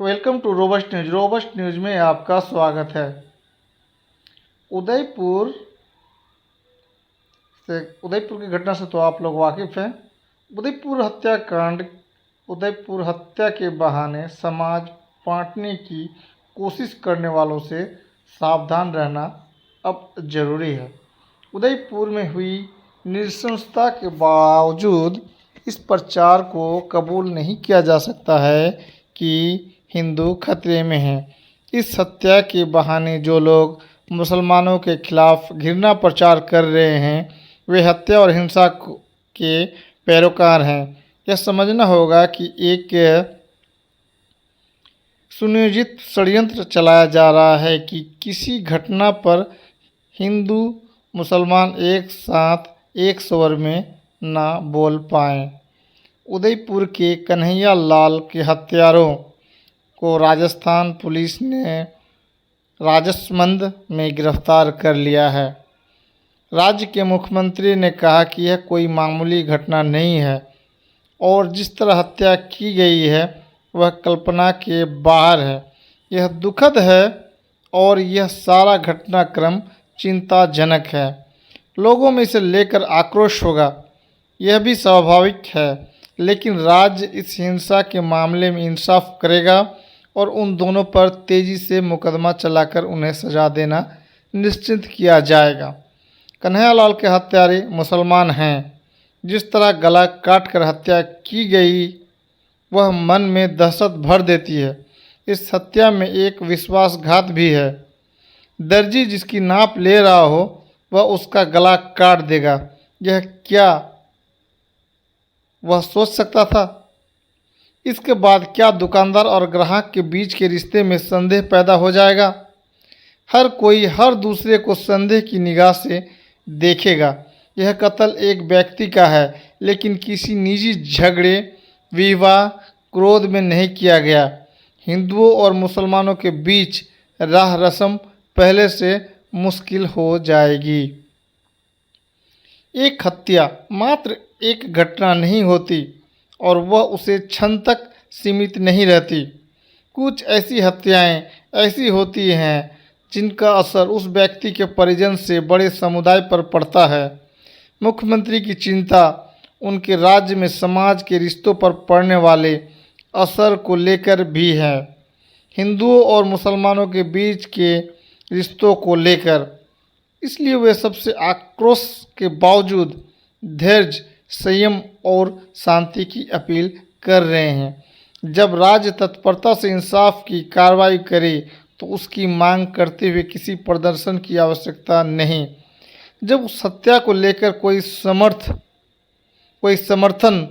Welcome to Robust News. Robust News में आपका स्वागत है। उदयपुर की घटना से तो आप लोग वाकिफ हैं। उदयपुर हत्याकांड, उदयपुर हत्या के बहाने समाज बांटने की कोशिश करने वालों से सावधान रहना अब जरूरी है। उदयपुर में हुई नृशंसता के बावजूद इस प्रचार को कबूल नहीं किया जा सकता है कि हिंदू खतरे में हैं। इस हत्या के बहाने जो लोग मुसलमानों के खिलाफ घृणा प्रचार कर रहे हैं वे हत्या और हिंसा के पैरोकार हैं। यह समझना होगा कि एक सुनियोजित षड्यंत्र चलाया जा रहा है कि किसी घटना पर हिंदू मुसलमान एक साथ एक स्वर में ना बोल पाएं। उदयपुर के कन्हैया लाल के हत्यारों को राजस्थान पुलिस ने राजसमंद में गिरफ्तार कर लिया है। राज्य के मुख्यमंत्री ने कहा कि यह कोई मामूली घटना नहीं है और जिस तरह हत्या की गई है वह कल्पना के बाहर है। यह दुखद है और यह सारा घटनाक्रम चिंताजनक है। लोगों में इसे लेकर आक्रोश होगा, यह भी स्वाभाविक है, लेकिन राज्य इस हिंसा के मामले में इंसाफ करेगा और उन दोनों पर तेजी से मुकदमा चलाकर उन्हें सजा देना निश्चित किया जाएगा। कन्हैया लाल के हत्यारे मुसलमान हैं। जिस तरह गला काटकर हत्या की गई वह मन में दहशत भर देती है। इस हत्या में एक विश्वासघात भी है। दर्जी जिसकी नाप ले रहा हो वह उसका गला काट देगा। यह क्या वह सोच सकता था? इसके बाद क्या दुकानदार और ग्राहक के बीच के रिश्ते में संदेह पैदा हो जाएगा? हर कोई हर दूसरे को संदेह की निगाह से देखेगा। यह कत्ल एक व्यक्ति का है, लेकिन किसी निजी झगड़े, विवाह, क्रोध में नहीं किया गया। हिंदुओं और मुसलमानों के बीच राह रस्म पहले से मुश्किल हो जाएगी। एक हत्या मात्र एक घटना नहीं होती और वह उसे क्षण तक सीमित नहीं रहती। कुछ ऐसी हत्याएं ऐसी होती हैं जिनका असर उस व्यक्ति के परिजन से बड़े समुदाय पर पड़ता है। मुख्यमंत्री की चिंता उनके राज्य में समाज के रिश्तों पर पड़ने वाले असर को लेकर भी है, हिंदुओं और मुसलमानों के बीच के रिश्तों को लेकर। इसलिए वे सबसे आक्रोश के बावजूद धैर्य, संयम और शांति की अपील कर रहे हैं। जब राज्य तत्परता से इंसाफ की कार्रवाई करे तो उसकी मांग करते हुए किसी प्रदर्शन की आवश्यकता नहीं। जब उस हत्या को लेकर कोई समर्थन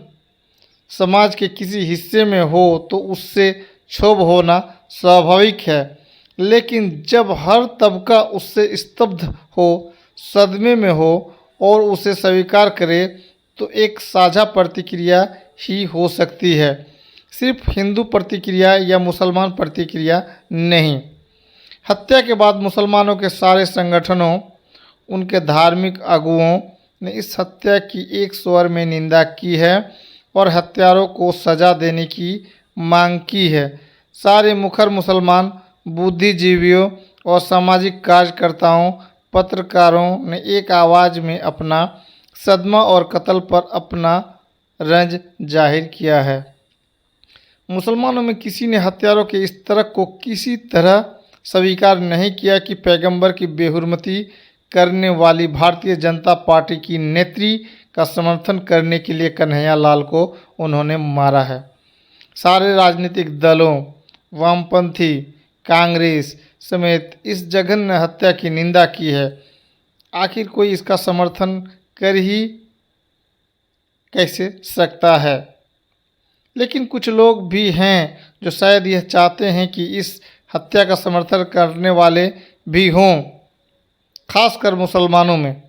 समाज के किसी हिस्से में हो तो उससे क्षोभ होना स्वाभाविक है, लेकिन जब हर तबका उससे स्तब्ध हो, सदमे में हो और उसे स्वीकार करे तो एक साझा प्रतिक्रिया ही हो सकती है, सिर्फ हिंदू प्रतिक्रिया या मुसलमान प्रतिक्रिया नहीं। हत्या के बाद मुसलमानों के सारे संगठनों, उनके धार्मिक अगुओं ने इस हत्या की एक स्वर में निंदा की है और हत्यारों को सजा देने की मांग की है। सारे मुखर मुसलमान बुद्धिजीवियों और सामाजिक कार्यकर्ताओं, पत्रकारों ने एक आवाज़ में अपना सदमा और कत्ल पर अपना रंज जाहिर किया है। मुसलमानों में किसी ने हत्यारों के इस तर्क को किसी तरह स्वीकार नहीं किया कि पैगंबर की बेहुरमती करने वाली भारतीय जनता पार्टी की नेत्री का समर्थन करने के लिए कन्हैया लाल को उन्होंने मारा है। सारे राजनीतिक दलों, वामपंथी, कांग्रेस समेत इस जघन्य हत्या की निंदा की है। आखिर कोई इसका समर्थन कर ही कैसे सकता है? लेकिन कुछ लोग भी हैं जो शायद यह चाहते हैं कि इस हत्या का समर्थन करने वाले भी हों, खासकर मुसलमानों में।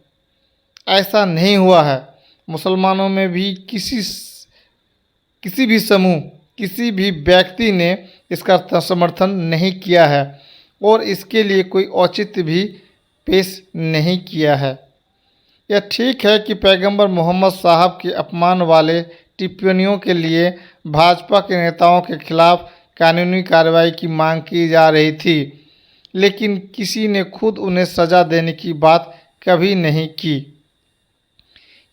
ऐसा नहीं हुआ है। मुसलमानों में भी किसी भी समूह, किसी भी व्यक्ति ने इसका समर्थन नहीं किया है और इसके लिए कोई औचित्य भी पेश नहीं किया है। यह ठीक है कि पैगंबर मोहम्मद साहब के अपमान वाले टिप्पणियों के लिए भाजपा के नेताओं के खिलाफ कानूनी कार्रवाई की मांग की जा रही थी, लेकिन किसी ने खुद उन्हें सज़ा देने की बात कभी नहीं की।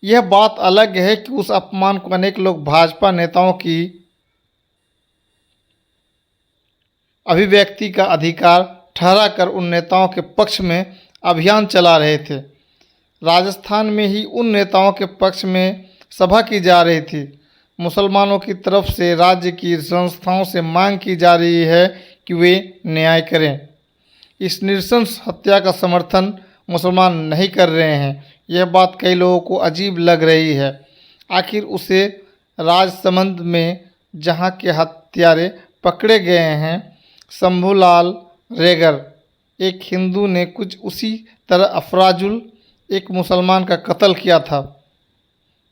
यह बात अलग है कि उस अपमान को अनेक लोग भाजपा नेताओं की अभिव्यक्ति का अधिकार ठहराकर उन नेताओं के पक्ष में अभियान चला रहे थे। राजस्थान में ही उन नेताओं के पक्ष में सभा की जा रही थी। मुसलमानों की तरफ से राज्य की संस्थाओं से मांग की जा रही है कि वे न्याय करें। इस नृशंस हत्या का समर्थन मुसलमान नहीं कर रहे हैं। यह बात कई लोगों को अजीब लग रही है। आखिर उसे राजसमंद में जहां के हत्यारे पकड़े गए हैं, शंभूलाल रेगर एक हिंदू ने कुछ उसी तरह अफराजुल एक मुसलमान का कत्ल किया था,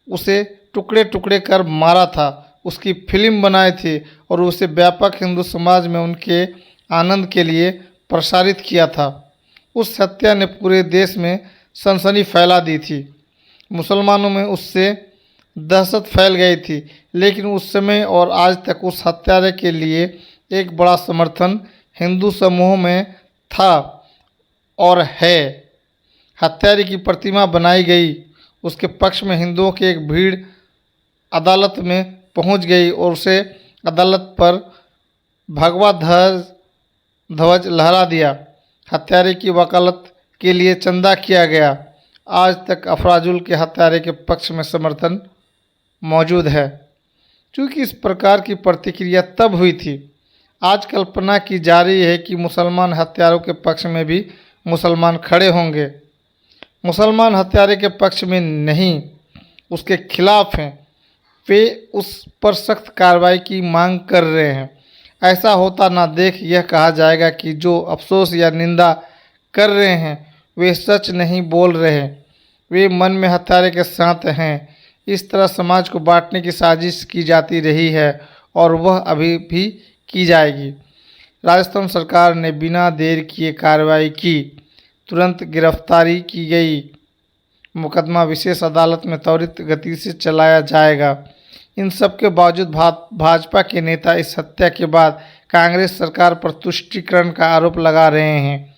उसे टुकड़े टुकड़े कर मारा था, उसकी फिल्म बनाई थी और उसे व्यापक हिंदू समाज में उनके आनंद के लिए प्रसारित किया था। उस हत्या ने पूरे देश में सनसनी फैला दी थी। मुसलमानों में उससे दहशत फैल गई थी, लेकिन उस समय और आज तक उस हत्यारे के लिए एक बड़ा समर्थन हिंदू समूह में था और है। हत्यारे की प्रतिमा बनाई गई, उसके पक्ष में हिंदुओं की एक भीड़ अदालत में पहुंच गई और उसे अदालत पर भगवा ध्वज लहरा दिया। हत्यारे की वकालत के लिए चंदा किया गया। आज तक अफराजुल के हत्यारे के पक्ष में समर्थन मौजूद है। क्योंकि इस प्रकार की प्रतिक्रिया तब हुई थी, आज कल्पना की जा रही है कि मुसलमान हत्यारों के पक्ष में भी मुसलमान खड़े होंगे। मुसलमान हत्यारे के पक्ष में नहीं, उसके खिलाफ हैं। वे उस पर सख्त कार्रवाई की मांग कर रहे हैं। ऐसा होता ना देख यह कहा जाएगा कि जो अफसोस या निंदा कर रहे हैं वे सच नहीं बोल रहे, वे मन में हत्यारे के साथ हैं। इस तरह समाज को बांटने की साजिश की जाती रही है और वह अभी भी की जाएगी। राजस्थान सरकार ने बिना देर किए कार्रवाई की, तुरंत गिरफ्तारी की गई। मुकदमा विशेष अदालत में त्वरित गति से चलाया जाएगा। इन सब के बावजूद भाजपा के नेता इस हत्या के बाद कांग्रेस सरकार पर तुष्टीकरण का आरोप लगा रहे हैं।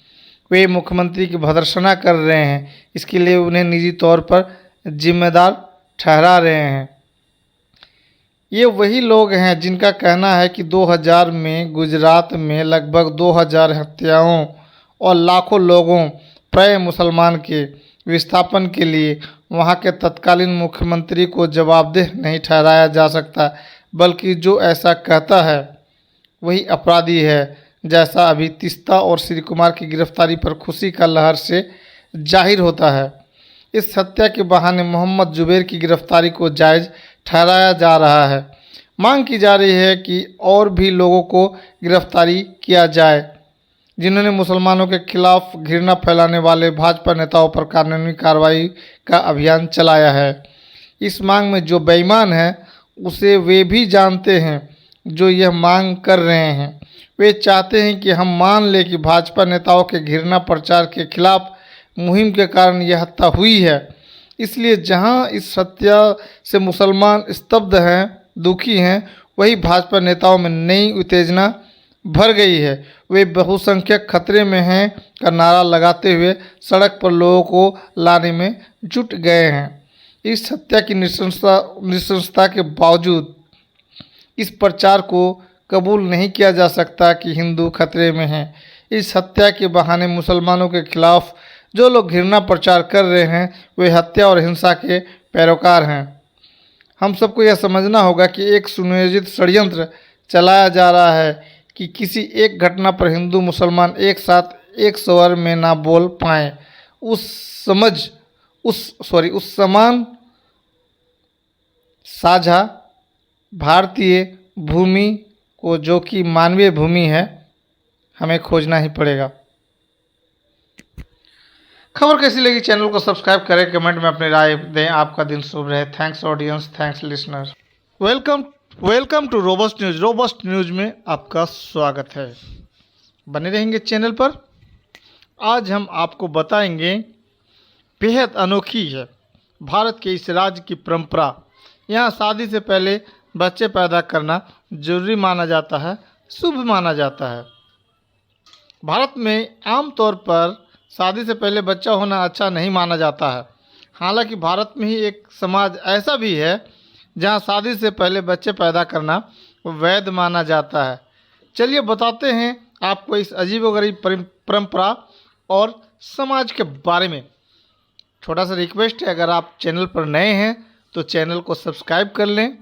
वे मुख्यमंत्री की भर्त्सना कर रहे हैं, इसके लिए उन्हें निजी तौर पर जिम्मेदार ठहरा रहे हैं। ये वही लोग हैं जिनका कहना है कि 2000 में गुजरात में लगभग 2000 हत्याओं और लाखों लोगों प्राय मुसलमान के विस्थापन के लिए वहां के तत्कालीन मुख्यमंत्री को जवाबदेह नहीं ठहराया जा सकता, बल्कि जो ऐसा कहता है वही अपराधी है। जैसा अभी तीस्ता और श्री कुमार की गिरफ्तारी पर खुशी का लहर से जाहिर होता है, इस हत्या के बहाने मोहम्मद जुबैर की गिरफ्तारी को जायज़ ठहराया जा रहा है। मांग की जा रही है कि और भी लोगों को गिरफ्तारी किया जाए जिन्होंने मुसलमानों के खिलाफ घृणा फैलाने वाले भाजपा नेताओं पर कानूनी कार्रवाई का अभियान चलाया है। इस मांग में जो बेईमान है उसे वे भी जानते हैं जो यह मांग कर रहे हैं। वे चाहते हैं कि हम मान लें कि भाजपा नेताओं के घृणा प्रचार के खिलाफ मुहिम के कारण यह हत्या हुई है। इसलिए जहां इस हत्या से मुसलमान स्तब्ध हैं, दुखी हैं, वही भाजपा नेताओं में नई उत्तेजना भर गई है। वे बहुसंख्यक खतरे में हैं का नारा लगाते हुए सड़क पर लोगों को लाने में जुट गए हैं। इस हत्या की नृशंसता के बावजूद इस प्रचार को कबूल नहीं किया जा सकता कि हिंदू खतरे में हैं। इस हत्या के बहाने मुसलमानों के खिलाफ जो लोग घृणा प्रचार कर रहे हैं वे हत्या और हिंसा के पैरोकार हैं। हम सबको यह समझना होगा कि एक सुनियोजित षड्यंत्र चलाया जा रहा है कि किसी एक घटना पर हिंदू मुसलमान एक साथ एक स्वर में ना बोल पाएँ। उस समान साझा भारतीय भूमि को, जो कि मानवीय भूमि है, हमें खोजना ही पड़ेगा। खबर कैसी लगी चैनल को सब्सक्राइब करें, कमेंट में अपनी राय दें। आपका दिन शुभ रहे। Thanks audience, thanks listener. Welcome to Robust News. Robust News में आपका स्वागत है। बने रहेंगे चैनल पर। आज हम आपको बताएंगे, बेहद अनोखी है भारत के इस राज्य की परंपरा। यहाँ शादी से पहले बच्चे पैदा करना जरूरी माना जाता है। शुभ माना जाता है। भारत में आमतौर पर शादी से पहले बच्चा होना अच्छा नहीं माना जाता है। हालांकि भारत में ही एक समाज ऐसा भी है जहां शादी से पहले बच्चे पैदा करना वैध माना जाता है। चलिए बताते हैं आपको इस अजीबोगरीब परंपरा और समाज के बारे में। छोटा सा रिक्वेस्ट है, अगर आप चैनल पर नए हैं तो चैनल को सब्सक्राइब कर लें।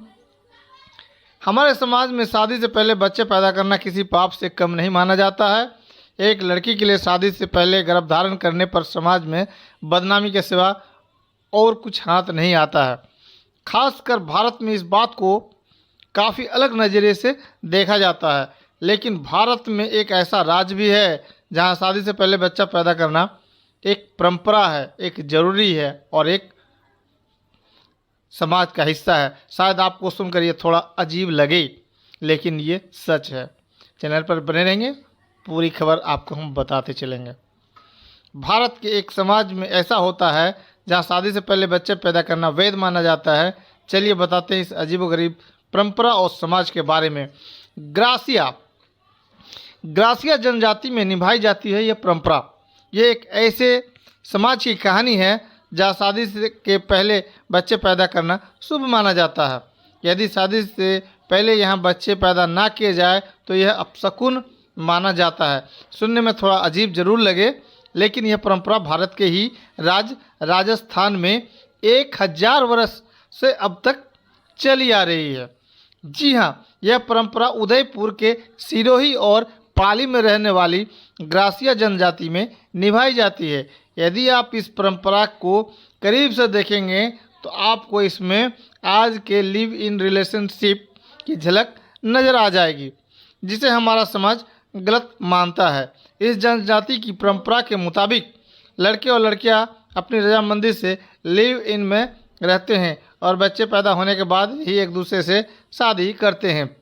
हमारे समाज में शादी से पहले बच्चे पैदा करना किसी पाप से कम नहीं माना जाता है। एक लड़की के लिए शादी से पहले गर्भधारण करने पर समाज में बदनामी के सिवा और कुछ हाथ नहीं आता है। खासकर भारत में इस बात को काफ़ी अलग नज़रिए से देखा जाता है। लेकिन भारत में एक ऐसा राज्य भी है जहां शादी से पहले बच्चा पैदा करना एक परंपरा है, एक ज़रूरी है और एक समाज का हिस्सा है। शायद आपको सुनकर ये थोड़ा अजीब लगे, लेकिन ये सच है। चैनल पर बने रहेंगे, पूरी खबर आपको हम बताते चलेंगे। भारत के एक समाज में ऐसा होता है जहां शादी से पहले बच्चे पैदा करना वैध माना जाता है। चलिए बताते हैं इस अजीबोगरीब परंपरा और समाज के बारे में। ग्रासिया जनजाति में निभाई जाती है यह परंपरा। ये एक ऐसे समाज की कहानी है जहाँ शादी के पहले बच्चे पैदा करना शुभ माना जाता है। यदि शादी से पहले यहाँ बच्चे पैदा ना किए जाए तो यह अपशकुन माना जाता है। सुनने में थोड़ा अजीब जरूर लगे, लेकिन यह परंपरा भारत के ही राज्य राजस्थान में 1000 वर्ष से अब तक चली आ रही है। जी हाँ, यह परंपरा उदयपुर के सिरोही और पाली में रहने वाली ग्रासिया जनजाति में निभाई जाती है। यदि आप इस परंपरा को करीब से देखेंगे तो आपको इसमें आज के लिव इन रिलेशनशिप की झलक नज़र आ जाएगी, जिसे हमारा समाज गलत मानता है। इस जनजाति की परंपरा के मुताबिक लड़के और लड़कियां अपनी रजामंदी से लिव इन में रहते हैं और बच्चे पैदा होने के बाद ही एक दूसरे से शादी करते हैं।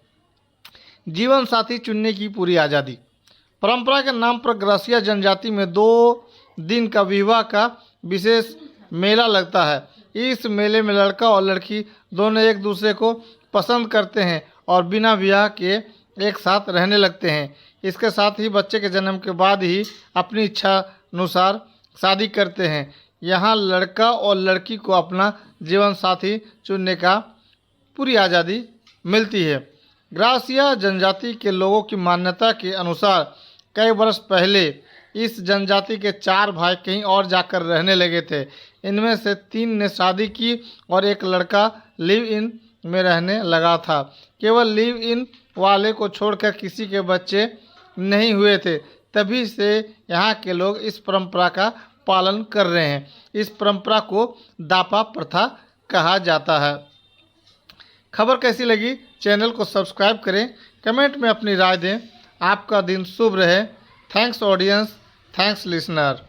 जीवन साथी चुनने की पूरी आज़ादी। परंपरा के नाम पर ग्रासिया जनजाति में 2 दिन का विवाह का विशेष मेला लगता है। इस मेले में लड़का और लड़की दोनों एक दूसरे को पसंद करते हैं और बिना विवाह के एक साथ रहने लगते हैं। इसके साथ ही बच्चे के जन्म के बाद ही अपनी इच्छा अनुसार शादी करते हैं। यहाँ लड़का और लड़की को अपना जीवन साथी चुनने का पूरी आज़ादी मिलती है। ग्रासिया जनजाति के लोगों की मान्यता के अनुसार कई वर्ष पहले इस जनजाति के 4 भाई कहीं और जाकर रहने लगे थे। इनमें से 3 ने शादी की और एक लड़का लिव इन में रहने लगा था। केवल लिव इन वाले को छोड़कर किसी के बच्चे नहीं हुए थे। तभी से यहाँ के लोग इस परंपरा का पालन कर रहे हैं। इस परंपरा को दापा प्रथा कहा जाता है। खबर कैसी लगी? चैनल को सब्सक्राइब करें, कमेंट में अपनी राय दें। आपका दिन शुभ रहे। Thanks audience, thanks listener.